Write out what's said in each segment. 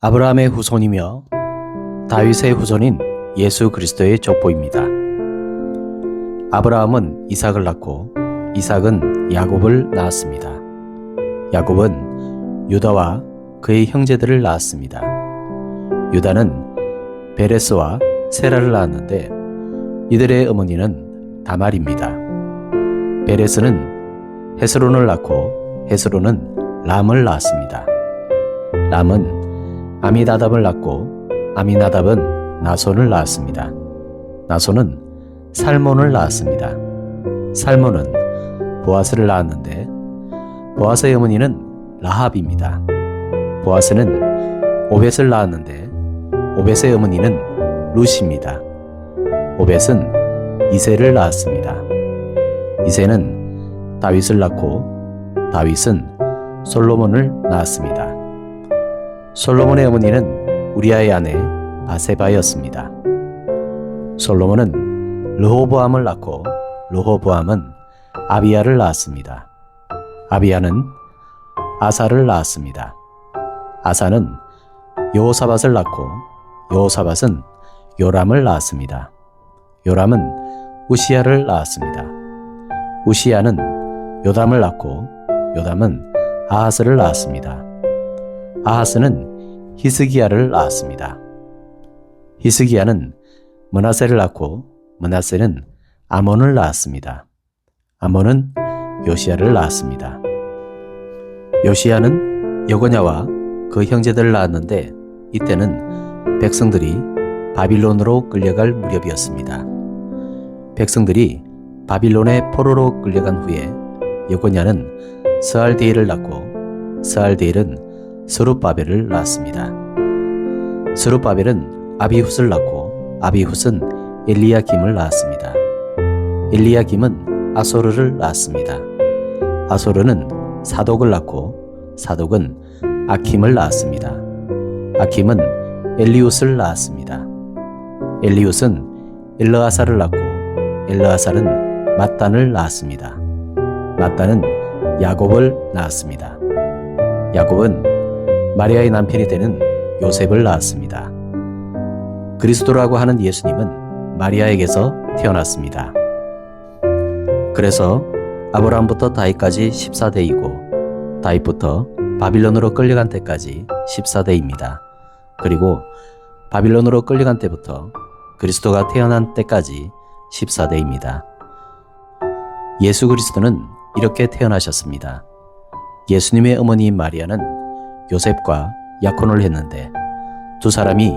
아브라함의 후손이며 다윗의 후손인 예수 그리스도의 족보입니다. 아브라함은 이삭을 낳고 이삭은 야곱을 낳았습니다. 야곱은 유다와 그의 형제들을 낳았습니다. 유다는 베레스와 세라를 낳았는데 이들의 어머니는 다말입니다. 베레스는 헤스론을 낳고 헤스론은 람을 낳았습니다. 람은 아미나답을 낳고 아미나답은 나손을 낳았습니다. 나손은 살몬을 낳았습니다. 살몬은 보아스를 낳았는데 보아스의 어머니는 라합입니다. 보아스는 오벳을 낳았는데 오벳의 어머니는 룻입니다. 오벳은 이새를 낳았습니다. 이새는 다윗을 낳고 다윗은 솔로몬을 낳았습니다. 솔로몬의 어머니는 우리아의 아내 바세바였습니다. 솔로몬은 르호보암을 낳고 르호보암은 아비야를 낳았습니다. 아비야는 아사를 낳았습니다. 아사는 여호사밧을 낳고 여호사밧은 요람을 낳았습니다. 요람은 우시야를 낳았습니다. 우시야는 요담을 낳고 요담은 아하스를 낳았습니다. 아하스는 히스기야를 낳았습니다. 히스기야는 므낫세를 낳고 므낫세는 아몬을 낳았습니다. 아몬은 요시야를 낳았습니다. 요시야는 여고냐와 그 형제들을 낳았는데 이때는 백성들이 바빌론으로 끌려갈 무렵이었습니다. 백성들이 바빌론의 포로로 끌려간 후에 여고냐는 스알디엘을 낳고 스알디엘은 스룹바벨을 낳았습니다. 스룹바벨은 아비훗을 낳고 아비훗은 엘리야김을 낳았습니다. 엘리야김은 아소르를 낳았습니다. 아소르는 사독을 낳고 사독은 아킴을 낳았습니다. 아킴은 엘리웃을 낳았습니다. 엘리웃은 엘르아사를 낳고 엘르아살은 mat단을 낳았습니다. mat단은 야곱을 낳았습니다. 야곱은 마리아의 남편이 되는 요셉을 낳았습니다. 그리스도라고 하는 예수님은 마리아에게서 태어났습니다. 그래서 아브라함부터 다윗까지 14대이고 다윗부터 바빌론으로 끌려간 때까지 14대입니다. 그리고 바빌론으로 끌려간 때부터 그리스도가 태어난 때까지 14대입니다. 예수 그리스도는 이렇게 태어나셨습니다. 예수님의 어머니인 마리아는 요셉과 약혼을 했는데 두 사람이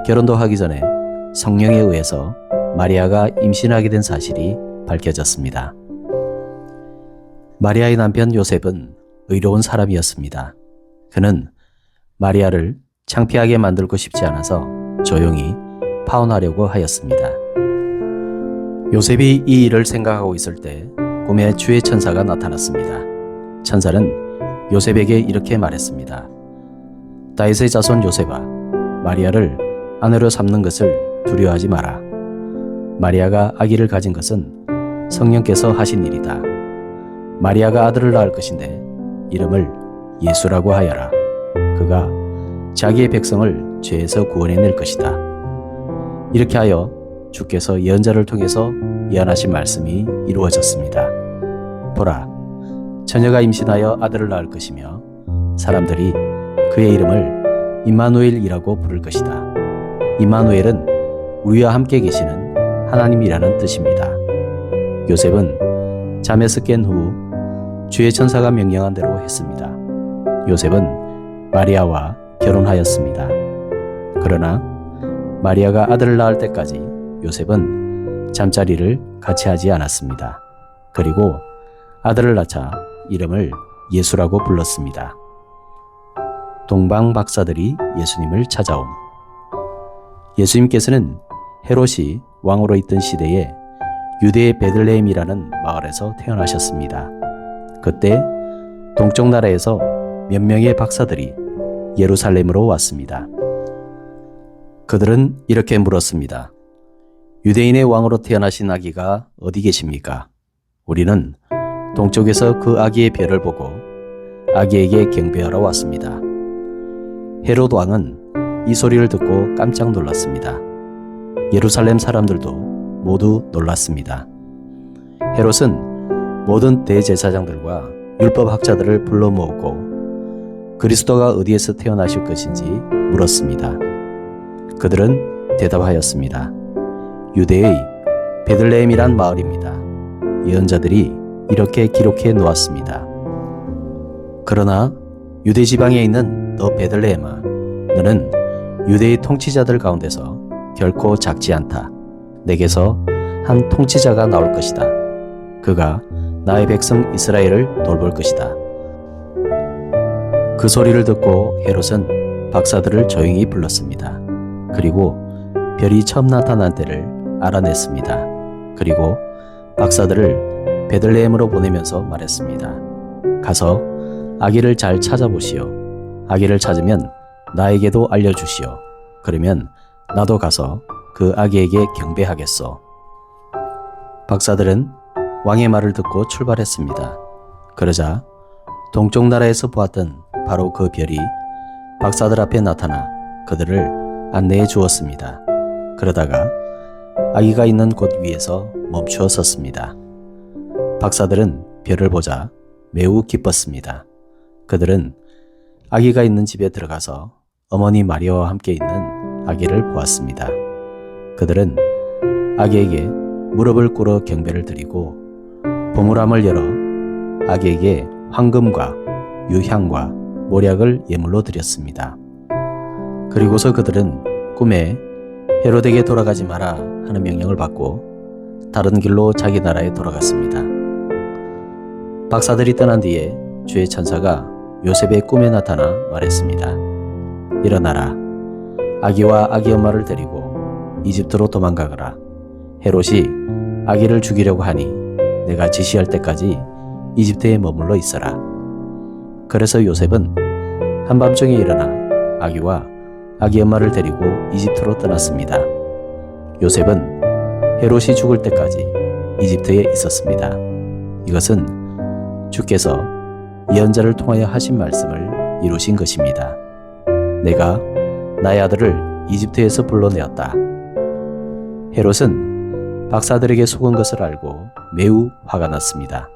결혼도 하기 전에 성령에 의해서 마리아가 임신하게 된 사실이 밝혀졌습니다. 마리아의 남편 요셉은 의로운 사람이었습니다. 그는 마리아를 창피하게 만들고 싶지 않아서 조용히 파혼하려고 하였습니다. 요셉이 이 일을 생각하고 있을 때 꿈에 주의 천사가 나타났습니다. 천사는 요셉에게 이렇게 말했습니다. 다윗의 자손 요셉아, 마리아를 아내로 삼는 것을 두려워하지 마라. 마리아가 아기를 가진 것은 성령께서 하신 일이다. 마리아가 아들을 낳을 것인데 이름을 예수라고 하여라. 그가 자기의 백성을 죄에서 구원해낼 것이다. 이렇게 하여 주께서 예언자를 통해서 예언하신 말씀이 이루어졌습니다. 보라, 처녀가 임신하여 아들을 낳을 것이며 사람들이 그의 이름을 임마누엘이라고 부를 것이다. 임마누엘은 우리와 함께 계시는 하나님이라는 뜻입니다. 요셉은 잠에서 깬 후 주의 천사가 명령한 대로 했습니다. 요셉은 마리아와 결혼하였습니다. 그러나 마리아가 아들을 낳을 때까지 요셉은 잠자리를 같이 하지 않았습니다. 그리고 아들을 낳자 이름을 예수라고 불렀습니다. 동방 박사들이 예수님을 찾아옴. 예수님께서는 헤롯이 왕으로 있던 시대에 유대의 베들레헴이라는 마을에서 태어나셨습니다. 그때 동쪽 나라에서 몇 명의 박사들이 예루살렘으로 왔습니다. 그들은 이렇게 물었습니다. 유대인의 왕으로 태어나신 아기가 어디 계십니까? 우리는 동쪽에서 그 아기의 별을 보고 아기에게 경배하러 왔습니다. 헤롯 왕은 이 소리를 듣고 깜짝 놀랐습니다. 예루살렘 사람들도 모두 놀랐습니다. 헤롯은 모든 대제사장들과 율법학자들을 불러 모으고 그리스도가 어디에서 태어나실 것인지 물었습니다. 그들은 대답하였습니다. 유대의 베들레헴이란 마을입니다. 예언자들이 이렇게 기록해 놓았습니다. 그러나 유대 지방에 있는 너 베들레헴아, 너는 유대의 통치자들 가운데서 결코 작지 않다. 내게서 한 통치자가 나올 것이다. 그가 나의 백성 이스라엘을 돌볼 것이다. 그 소리를 듣고 헤롯은 박사들을 조용히 불렀습니다. 그리고 별이 처음 나타난 때를 알아냈습니다. 그리고 박사들을 베들레헴으로 보내면서 말했습니다. 가서 아기를 잘 찾아보시오. 아기를 찾으면 나에게도 알려주시오. 그러면 나도 가서 그 아기에게 경배하겠소. 박사들은 왕의 말을 듣고 출발했습니다. 그러자 동쪽 나라에서 보았던 바로 그 별이 박사들 앞에 나타나 그들을 안내해 주었습니다. 그러다가 아기가 있는 곳 위에서 멈추어 섰습니다. 박사들은 별을 보자 매우 기뻤습니다. 그들은 아기가 있는 집에 들어가서 어머니 마리아와 함께 있는 아기를 보았습니다. 그들은 아기에게 무릎을 꿇어 경배를 드리고 보물함을 열어 아기에게 황금과 유향과 모략을 예물로 드렸습니다. 그리고서 그들은 꿈에 헤롯에게 돌아가지 마라 하는 명령을 받고 다른 길로 자기 나라에 돌아갔습니다. 박사들이 떠난 뒤에 주의 천사가 요셉의 꿈에 나타나 말했습니다. 일어나라. 아기와 아기 엄마를 데리고 이집트로 도망가거라. 헤롯이 아기를 죽이려고 하니 내가 지시할 때까지 이집트에 머물러 있어라. 그래서 요셉은 한밤중에 일어나 아기와 아기 엄마를 데리고 이집트로 떠났습니다. 요셉은 헤롯이 죽을 때까지 이집트에 있었습니다. 이것은 주께서 예언자를 통하여 하신 말씀을 이루신 것입니다. 내가 나의 아들을 이집트에서 불러내었다. 헤롯은 박사들에게 속은 것을 알고 매우 화가 났습니다.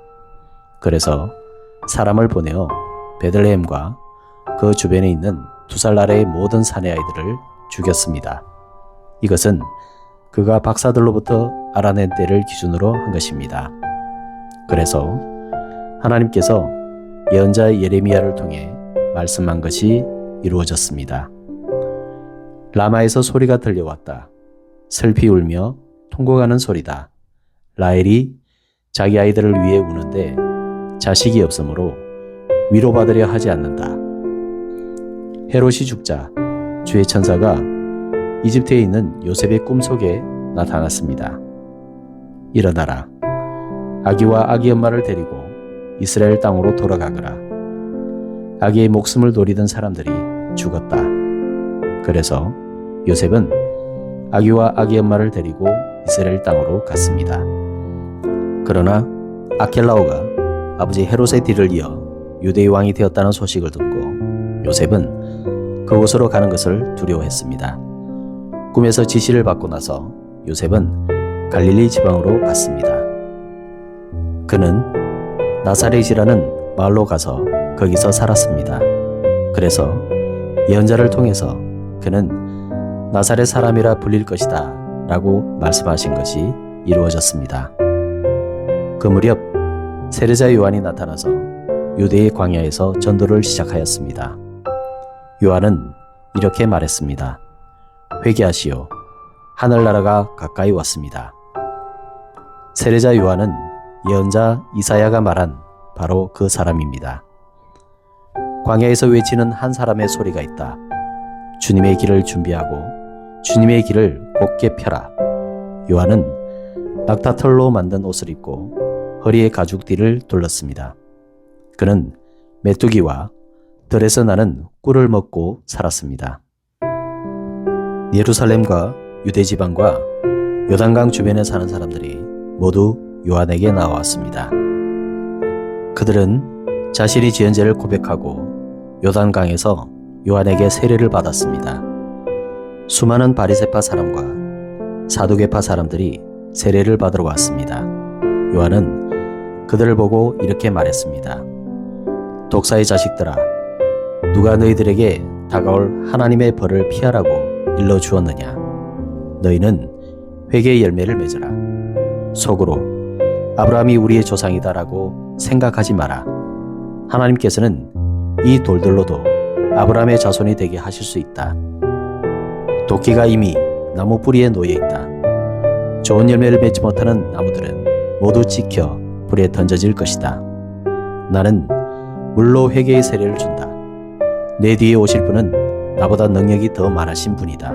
그래서 사람을 보내어 베들레헴과 그 주변에 있는 2살 아래의 모든 사내 아이들을 죽였습니다. 이것은 그가 박사들로부터 알아낸 때를 기준으로 한 것입니다. 그래서 하나님께서 예언자 예레미야를 통해 말씀한 것이 이루어졌습니다. 라마에서 소리가 들려왔다. 슬피 울며 통곡하는 소리다. 라헬이 자기 아이들을 위해 우는데 자식이 없으므로 위로받으려 하지 않는다. 헤롯이 죽자 주의 천사가 이집트에 있는 요셉의 꿈속에 나타났습니다. 일어나라. 아기와 아기 엄마를 데리고 이스라엘 땅으로 돌아가거라. 아기의 목숨을 노리던 사람들이 죽었다. 그래서 요셉은 아기와 아기 엄마를 데리고 이스라엘 땅으로 갔습니다. 그러나 아켈라오가 아버지 헤롯의 뒤를 이어 유대의 왕이 되었다는 소식을 듣고 요셉은 그곳으로 가는 것을 두려워했습니다. 꿈에서 지시를 받고 나서 요셉은 갈릴리 지방으로 갔습니다. 그는 나사렛이라는 마을로 가서 거기서 살았습니다. 그래서 예언자를 통해서 그는 나사렛 사람이라 불릴 것이다 라고 말씀하신 것이 이루어졌습니다. 그 무렵 세례자 요한이 나타나서 유대의 광야에서 전도를 시작하였습니다. 요한은 이렇게 말했습니다. 회개하시오. 하늘나라가 가까이 왔습니다. 세례자 요한은 예언자 이사야가 말한 바로 그 사람입니다. 광야에서 외치는 한 사람의 소리가 있다. 주님의 길을 준비하고 주님의 길을 곧게 펴라. 요한은 낙타털로 만든 옷을 입고 허리에 가죽띠를 둘렀습니다. 그는 메뚜기와 들에서 나는 꿀을 먹고 살았습니다. 예루살렘과 유대 지방과 요단강 주변에 사는 사람들이 모두 요한에게 나왔습니다. 그들은 자신이 지은 죄를 고백하고 요단강에서 요한에게 세례를 받았습니다. 수많은 바리새파 사람과 사두개파 사람들이 세례를 받으러 왔습니다. 요한은 그들을 보고 이렇게 말했습니다. 독사의 자식들아, 누가 너희들에게 다가올 하나님의 벌을 피하라고 일러주었느냐? 너희는 회개의 열매를 맺으라. 속으로 아브라함이 우리의 조상이다라고 생각하지 마라. 하나님께서는 이 돌들로도 아브라함의 자손이 되게 하실 수 있다. 도끼가 이미 나무 뿌리에 놓여 있다. 좋은 열매를 맺지 못하는 나무들은 모두 찍혀 불에 던져질 것이다. 나는 물로 회개의 세례를 준다. 내 뒤에 오실 분은 나보다 능력이 더 많으신 분이다.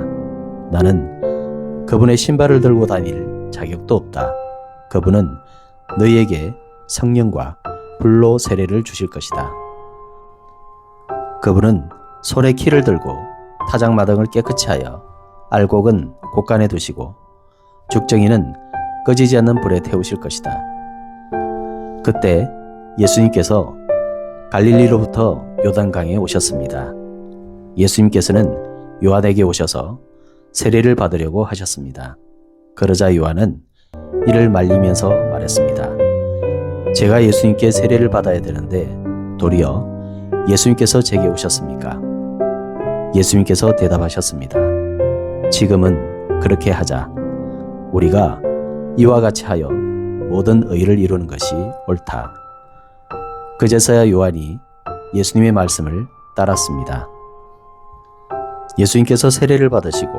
나는 그분의 신발을 들고 다닐 자격도 없다. 그분은 너희에게 성령과 불로 세례를 주실 것이다. 그분은 손에 키를 들고 타작마당을 깨끗이 하여 알곡은 곳간에 두시고 죽정이는 꺼지지 않는 불에 태우실 것이다. 그때 예수님께서 갈릴리로부터 요단강에 오셨습니다. 예수님께서는 요한에게 오셔서 세례를 받으려고 하셨습니다. 그러자 요한은 이를 말리면서 말했습니다. 제가 예수님께 세례를 받아야 되는데 도리어 예수님께서 제게 오셨습니까? 예수님께서 대답하셨습니다. 지금은 그렇게 하자. 우리가 이와 같이 하여 모든 의를 이루는 것이 옳다. 그제서야 요한이 예수님의 말씀을 따랐습니다. 예수님께서 세례를 받으시고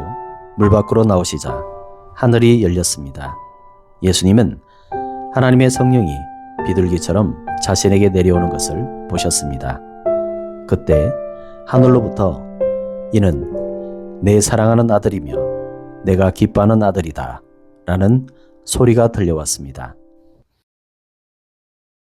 물 밖으로 나오시자 하늘이 열렸습니다. 예수님은 하나님의 성령이 비둘기처럼 자신에게 내려오는 것을 보셨습니다. 그때 하늘로부터 이는 내 사랑하는 아들이며 내가 기뻐하는 아들이다 라는 소리가 들려왔습니다.